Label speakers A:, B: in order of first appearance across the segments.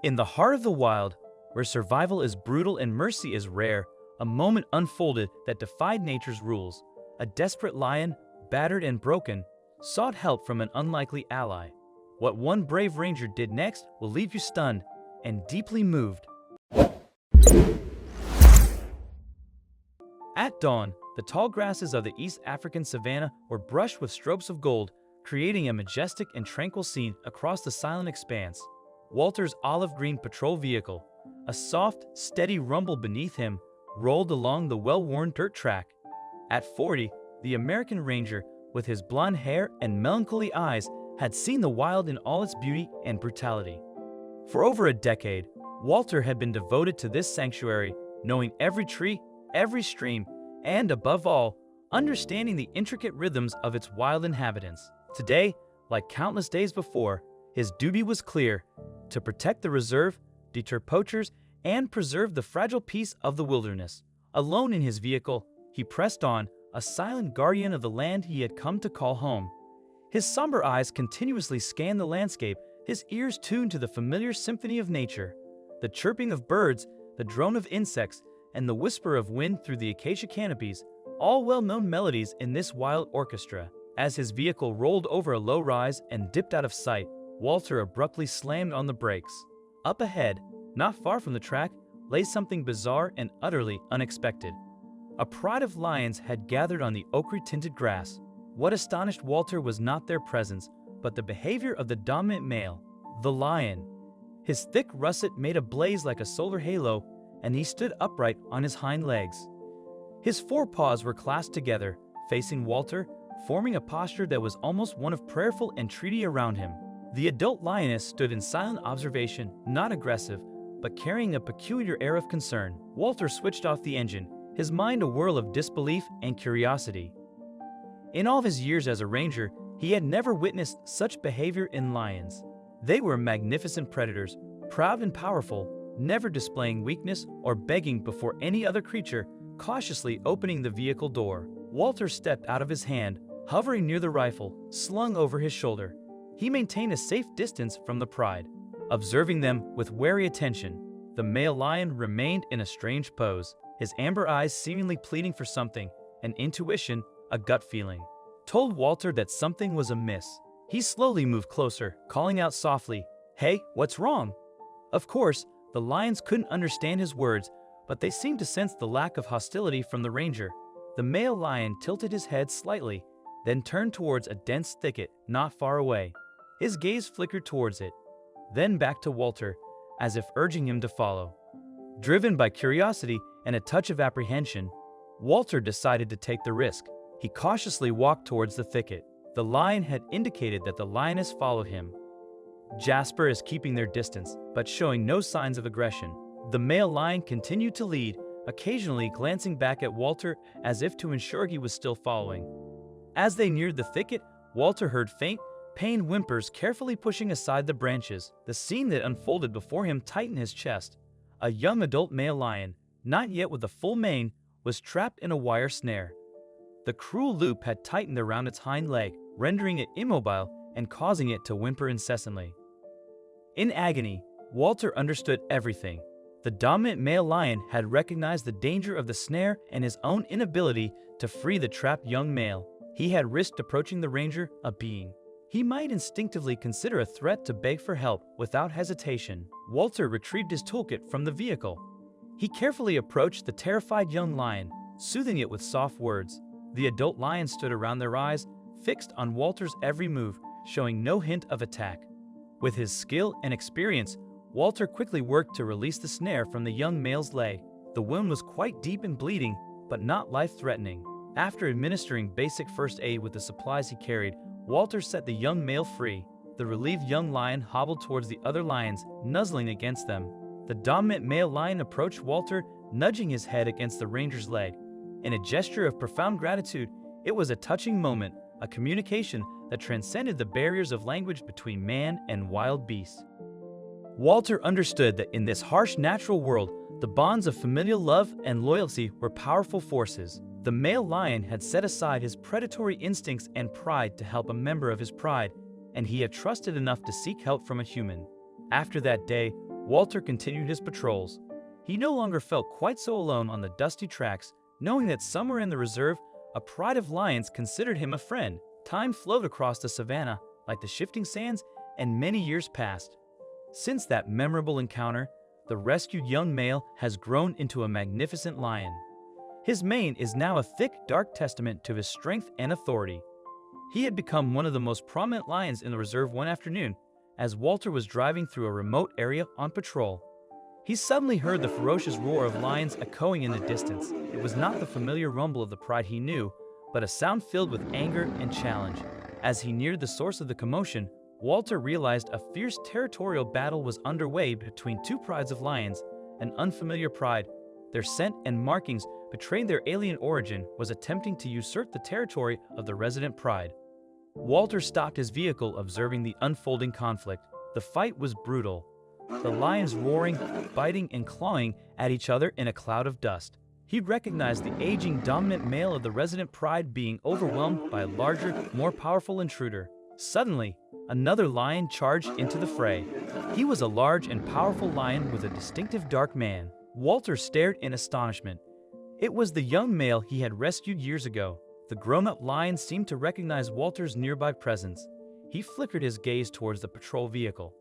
A: In the heart of the wild, where survival is brutal and mercy is rare, a moment unfolded that defied nature's rules. A desperate lion, battered and broken, sought help from an unlikely ally. What one brave ranger did next will leave you stunned and deeply moved. At dawn, the tall grasses of the East African savanna were brushed with strokes of gold, creating a majestic and tranquil scene across the silent expanse. Walter's olive-green patrol vehicle, a soft, steady rumble beneath him, rolled along the well-worn dirt track. At 40, the American Ranger, with his blonde hair and melancholy eyes, had seen the wild in all its beauty and brutality. For over a decade, Walter had been devoted to this sanctuary, knowing every tree, every stream, and above all, understanding the intricate rhythms of its wild inhabitants. Today, like countless days before, his duty was clear: to protect the reserve, deter poachers, and preserve the fragile peace of the wilderness. Alone in his vehicle, he pressed on, a silent guardian of the land he had come to call home. His somber eyes continuously scanned the landscape, his ears tuned to the familiar symphony of nature. The chirping of birds, the drone of insects, and the whisper of wind through the acacia canopies, all well-known melodies in this wild orchestra. As his vehicle rolled over a low rise and dipped out of sight, Walter abruptly slammed on the brakes. Up ahead, not far from the track, lay something bizarre and utterly unexpected. A pride of lions had gathered on the ochre-tinted grass. What astonished Walter was not their presence, but the behavior of the dominant male, the lion. His thick russet made a blaze like a solar halo, and he stood upright on his hind legs. His forepaws were clasped together, facing Walter, forming a posture that was almost one of prayerful entreaty around him. The adult lioness stood in silent observation, not aggressive, but carrying a peculiar air of concern. Walter switched off the engine, his mind a whirl of disbelief and curiosity. In all of his years as a ranger, he had never witnessed such behavior in lions. They were magnificent predators, proud and powerful, never displaying weakness or begging before any other creature, cautiously opening the vehicle door. Walter stepped out of his hand, hovering near the rifle, slung over his shoulder. He maintained a safe distance from the pride, observing them with wary attention. The male lion remained in a strange pose, his amber eyes seemingly pleading for something. An intuition, a gut feeling, told Walter that something was amiss. He slowly moved closer, calling out softly, "Hey, what's wrong?" Of course, the lions couldn't understand his words, but they seemed to sense the lack of hostility from the ranger. The male lion tilted his head slightly, then turned towards a dense thicket not far away. His gaze flickered towards it, then back to Walter, as if urging him to follow. Driven by curiosity and a touch of apprehension, Walter decided to take the risk. He cautiously walked towards the thicket. The lion had indicated that the lioness followed him. Jasper is keeping their distance, but showing no signs of aggression. The male lion continued to lead, occasionally glancing back at Walter as if to ensure he was still following. As they neared the thicket, Walter heard faint, pained whimpers carefully pushing aside the branches. The scene that unfolded before him tightened his chest. A young adult male lion, not yet with a full mane, was trapped in a wire snare. The cruel loop had tightened around its hind leg, rendering it immobile and causing it to whimper incessantly. In agony, Walter understood everything. The dominant male lion had recognized the danger of the snare and his own inability to free the trapped young male. He had risked approaching the ranger, a being he might instinctively consider a threat, to beg for help without hesitation. Walter retrieved his toolkit from the vehicle. He carefully approached the terrified young lion, soothing it with soft words. The adult lion stood around, their eyes fixed on Walter's every move, showing no hint of attack. With his skill and experience, Walter quickly worked to release the snare from the young male's leg. The wound was quite deep and bleeding, but not life-threatening. After administering basic first aid with the supplies he carried, Walter set the young male free. The relieved young lion hobbled towards the other lions, nuzzling against them. The dominant male lion approached Walter, nudging his head against the ranger's leg. In a gesture of profound gratitude, it was a touching moment, a communication that transcended the barriers of language between man and wild beast. Walter understood that in this harsh natural world, the bonds of familial love and loyalty were powerful forces. The male lion had set aside his predatory instincts and pride to help a member of his pride, and he had trusted enough to seek help from a human. After that day, Walter continued his patrols. He no longer felt quite so alone on the dusty tracks, knowing that somewhere in the reserve, a pride of lions considered him a friend. Time flowed across the savannah like the shifting sands, and many years passed. Since that memorable encounter, the rescued young male has grown into a magnificent lion. His mane is now a thick, dark testament to his strength and authority. He had become one of the most prominent lions in the reserve one afternoon, as Walter was driving through a remote area on patrol. He suddenly heard the ferocious roar of lions echoing in the distance. It was not the familiar rumble of the pride he knew, but a sound filled with anger and challenge. As he neared the source of the commotion, Walter realized a fierce territorial battle was underway between two prides of lions. An unfamiliar pride, their scent and markings betraying their alien origin, was attempting to usurp the territory of the resident pride. Walter stopped his vehicle, observing the unfolding conflict. The fight was brutal, the lions roaring, biting, and clawing at each other in a cloud of dust. He recognized the aging, dominant male of the resident pride being overwhelmed by a larger, more powerful intruder. Suddenly, another lion charged into the fray. He was a large and powerful lion with a distinctive dark mane. Walter stared in astonishment. It was the young male he had rescued years ago. The grown-up lion seemed to recognize Walter's nearby presence. He flickered his gaze towards the patrol vehicle.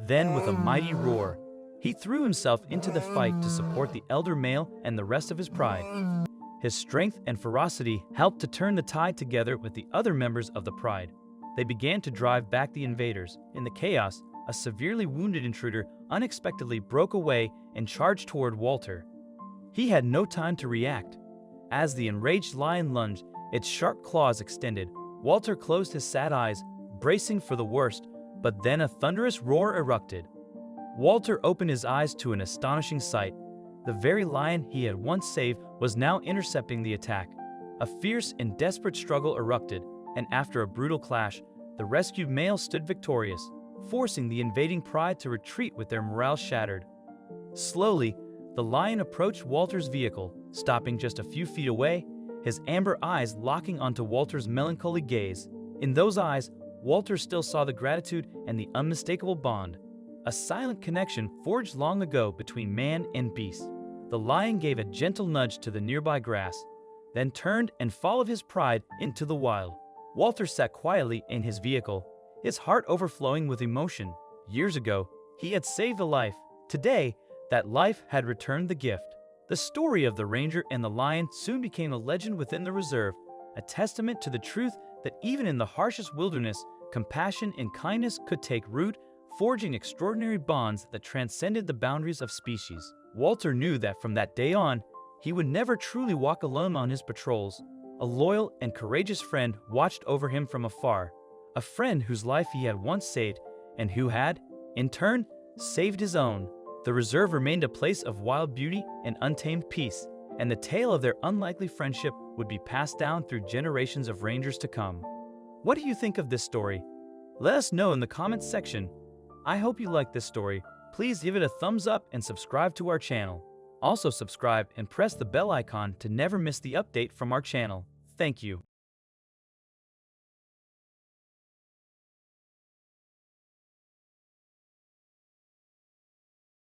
A: Then, with a mighty roar, he threw himself into the fight to support the elder male and the rest of his pride. His strength and ferocity helped to turn the tide together with the other members of the pride. They began to drive back the invaders. In the chaos, a severely wounded intruder unexpectedly broke away and charged toward Walter. He had no time to react. As the enraged lion lunged, its sharp claws extended, Walter closed his sad eyes, bracing for the worst, but then a thunderous roar erupted. Walter opened his eyes to an astonishing sight. The very lion he had once saved was now intercepting the attack. A fierce and desperate struggle erupted, and after a brutal clash, the rescued male stood victorious, forcing the invading pride to retreat with their morale shattered. Slowly, the lion approached Walter's vehicle, stopping just a few feet away, his amber eyes locking onto Walter's melancholy gaze. In those eyes, Walter still saw the gratitude and the unmistakable bond, a silent connection forged long ago between man and beast. The lion gave a gentle nudge to the nearby grass, then turned and followed his pride into the wild. Walter sat quietly in his vehicle, his heart overflowing with emotion. Years ago, he had saved a life. Today, that life had returned the gift. The story of the ranger and the lion soon became a legend within the reserve, a testament to the truth that even in the harshest wilderness, compassion and kindness could take root, forging extraordinary bonds that transcended the boundaries of species. Walter knew that from that day on, he would never truly walk alone on his patrols. A loyal and courageous friend watched over him from afar, a friend whose life he had once saved and who had, in turn, saved his own. The reserve remained a place of wild beauty and untamed peace, and the tale of their unlikely friendship would be passed down through generations of rangers to come. What do you think of this story? Let us know in the comments section. I hope you liked this story. Please give it a thumbs up and subscribe to our channel. Also subscribe and press the bell icon to never miss the update from our channel. Thank you.